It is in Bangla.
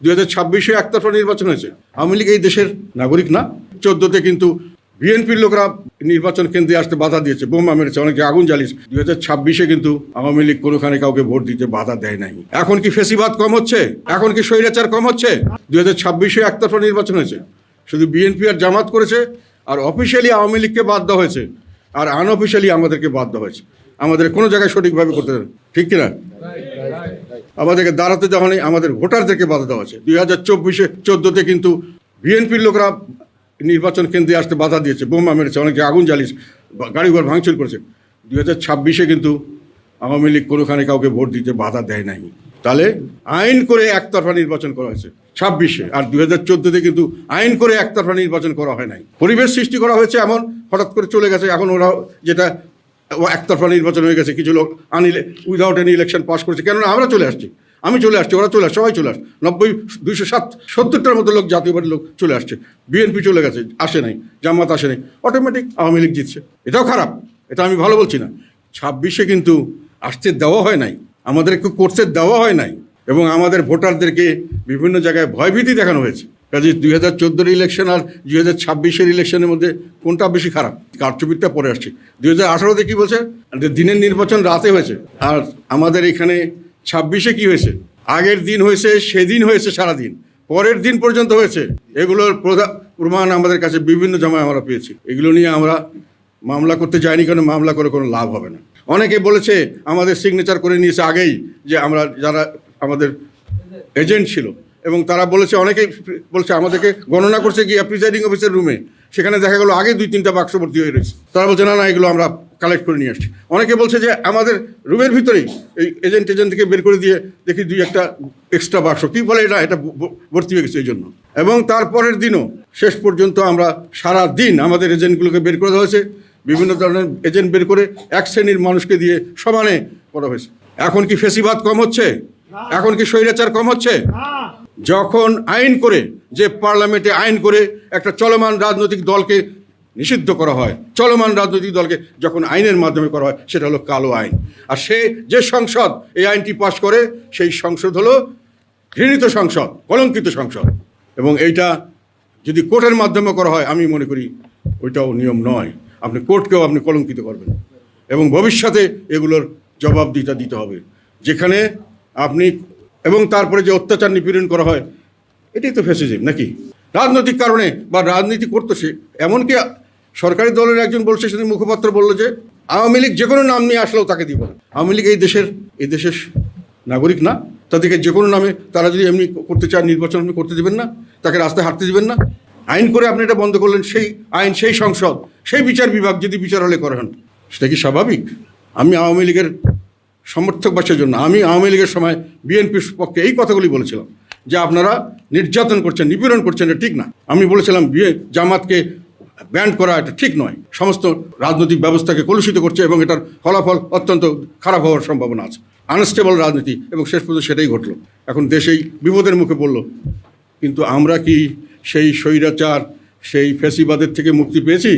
2026-এ একতরফা নির্বাচন হয়েছে। আওয়ামী লীগ এই দেশের নাগরিক না। 14-তে কিন্তু বিএনপির লোকরা নির্বাচন কেন্দ্রে আসতে বাধা দিয়েছে, বোমা মেরেছে, অনেকে আগুন জ্বালিয়েছে। 2026-এ কিন্তু আওয়ামী লীগ কোনোখানে কাউকে ভোট দিতে বাধা দেয় নাই। এখন কি ফেসিবাদ কম হচ্ছে? এখন কি স্বৈরাচার কম হচ্ছে? 2026-এ একতরফা নির্বাচন হয়েছে, শুধু বিএনপি আর জামাত করেছে, আর অফিসিয়ালি আওয়ামী লীগকে বাদ দেওয়া হয়েছে, আর আনঅফিসিয়ালি আমাদেরকে বাদ দেওয়া হয়েছে। আমাদের কোনো জায়গায় সঠিকভাবে করতে দেয়, ঠিক কিনা? আমাদেরকে দাঁড়াতে দেওয়া নেই, আমাদের ভোটারদেরকে বাধা দেওয়া হয়েছে। 2014-তে কিন্তু বিএনপির লোকরা নির্বাচন কেন্দ্রে আসতে বাধা দিয়েছে, বোমা মেরেছে, অনেকে আগুন জ্বালিয়েছে, গাড়িঘর ভাঙচুর করেছে। 2026-এ কিন্তু আওয়ামী লীগ কোনোখানে কাউকে ভোট দিতে বাধা দেয় নাই। তাহলে আইন করে একতরফা নির্বাচন করা হয়েছে 26-এ, আর 2014-তে কিন্তু আইন করে একতরফা নির্বাচন করা হয় নাই। পরিবেশ সৃষ্টি করা হয়েছে, এমন হঠাৎ করে চলে গেছে। এখন ওরা যেটা একতরফা নির্বাচন হয়ে গেছে, কিছু লোক উইদাউট এনি ইলেকশন পাস করেছে। কেননা আমরা চলে আসছি, আমি চলে আসছি, ওরা চলে আসছে, সবাই চলে আসছে। 270টার মতো লোক, জাতীয় পার্টির লোক চলে আসছে। বিএনপি চলে গেছে, আসে নাই, জামাত আসে নাই, অটোমেটিক আওয়ামী লীগ জিতছে। এটাও খারাপ, এটা আমি ভালো বলছি না। 26-এ কিন্তু আসতে দেওয়া হয় নাই, আমাদেরকে করতে দেওয়া হয় নাই, এবং আমাদের ভোটারদেরকে বিভিন্ন জায়গায় ভয়ভীতি দেখানো হয়েছে। কাজে 2014-এর ইলেকশন আর 2026-এর ইলেকশনের মধ্যে কোনটা বেশি খারাপ? কারচুপিটা পরে আসছে। 2018-তে কী বলছে? দিনের নির্বাচন রাতে হয়েছে, আর আমাদের এখানে 26-এ কী হয়েছে? আগের দিন হয়েছে, সেদিন হয়েছে সারাদিন, পরের দিন পর্যন্ত হয়েছে। এগুলোর প্রমাণ আমাদের কাছে বিভিন্ন জমায় আমরা পেয়েছি। এগুলো নিয়ে আমরা মামলা করতে যাইনি, কারণ মামলা করে কোনো লাভ হবে না। অনেকে বলেছে আমাদের সিগনেচার করে নিয়েছে আগেই, যে আমরা যারা আমাদের এজেন্ট ছিল, এবং তারা বলেছে, অনেকেই বলছে আমাদেরকে গণনা করছে গিয়ে প্রিজাইডিং অফিসের রুমে, সেখানে দেখা গেলো আগে 2-3টা বাক্স ভর্তি হয়ে রয়েছে। তারা বলছে না না, এগুলো আমরা কালেক্ট করে নিয়ে আসছি। অনেকে বলছে যে আমাদের রুমের ভিতরেই এই এজেন্ট থেকে বের করে দিয়ে দেখি 2-1টা এক্সট্রা বাক্স, কী বলে এটা ভর্তি হয়ে গেছে এই জন্য। এবং তারপরের দিনও শেষ পর্যন্ত আমরা সারা দিন আমাদের এজেন্টগুলোকে বের করে দেওয়া হয়েছে, বিভিন্ন ধরনের এজেন্ট বের করে এক শ্রেণীর মানুষকে দিয়ে সমানে করা হয়েছে। এখন কি ফেসিবাদ কম হচ্ছে? এখন কি স্বৈরাচার কম হচ্ছে? যখন আইন করে, যে পার্লামেন্টে আইন করে একটা চলমান রাজনৈতিক দলকে নিষিদ্ধ করা হয়, চলমান রাজনৈতিক দলকে যখন আইনের মাধ্যমে করা হয়, সেটা হলো কালো আইন। আর যে সংসদ এই আইনটি পাশ করে, সেই সংসদ হলো ঘৃণিত সংসদ, কলঙ্কিত সংসদ। এবং এইটা যদি কোর্টের মাধ্যমে করা হয়, আমি মনে করি ওইটাও নিয়ম নয়। আপনি কোর্টকেও আপনি কলঙ্কিত করবেন, এবং ভবিষ্যতে এগুলোর জবাবদিহিতা দিতে হবে। যেখানে আপনি, এবং তারপরে যে অত্যাচার নিপীড়ন করা হয়, এটাই তো ফ্যাসিজম নাকি? রাজনৈতিক কারণে বা রাজনীতি করতেছে, এমনকি সরকারি দলের একজন বলছে, সেদিন মুখপাত্র বললো যে আওয়ামী লীগ যে কোনো নাম নিয়ে আসলেও তাকে দিব না। আওয়ামী লীগ এই দেশের নাগরিক না। তাদেরকে যে কোনো নামে, তারা যদি এমনি করতে চান, নির্বাচন আপনি করতে দেবেন না, তাকে রাস্তায় হাঁটতে দেবেন না। আইন করে আপনি এটা বন্ধ করলেন, সেই আইন, সেই সংসদ, সেই বিচার বিভাগ যদি বিচার হলে করেন, সেটা কি স্বাভাবিক? আমি আওয়ামী লীগের সমর্থক বাসের জন্য, আমি আওয়ামী লীগের সময় বিএনপির পক্ষে এই কথাগুলি বলেছিলাম, যে আপনারা নির্যাতন করছেন, নিপীড়ন করছেন, এটা ঠিক না। আমি বলেছিলাম জামাতকে ব্যান্ড করা এটা ঠিক নয়, সমস্ত রাজনৈতিক ব্যবস্থাকে কলুষিত করছে, এবং এটার ফলাফল অত্যন্ত খারাপ হওয়ার সম্ভাবনা আছে, আনস্টেবল রাজনীতি। এবং শেষ পর্যন্ত সেটাই ঘটলো। এখন দেশেই বিপদের মুখে পড়ল। কিন্তু আমরা কি সেই স্বৈরাচার, সেই ফ্যাসিবাদের থেকে মুক্তি পেয়েছি?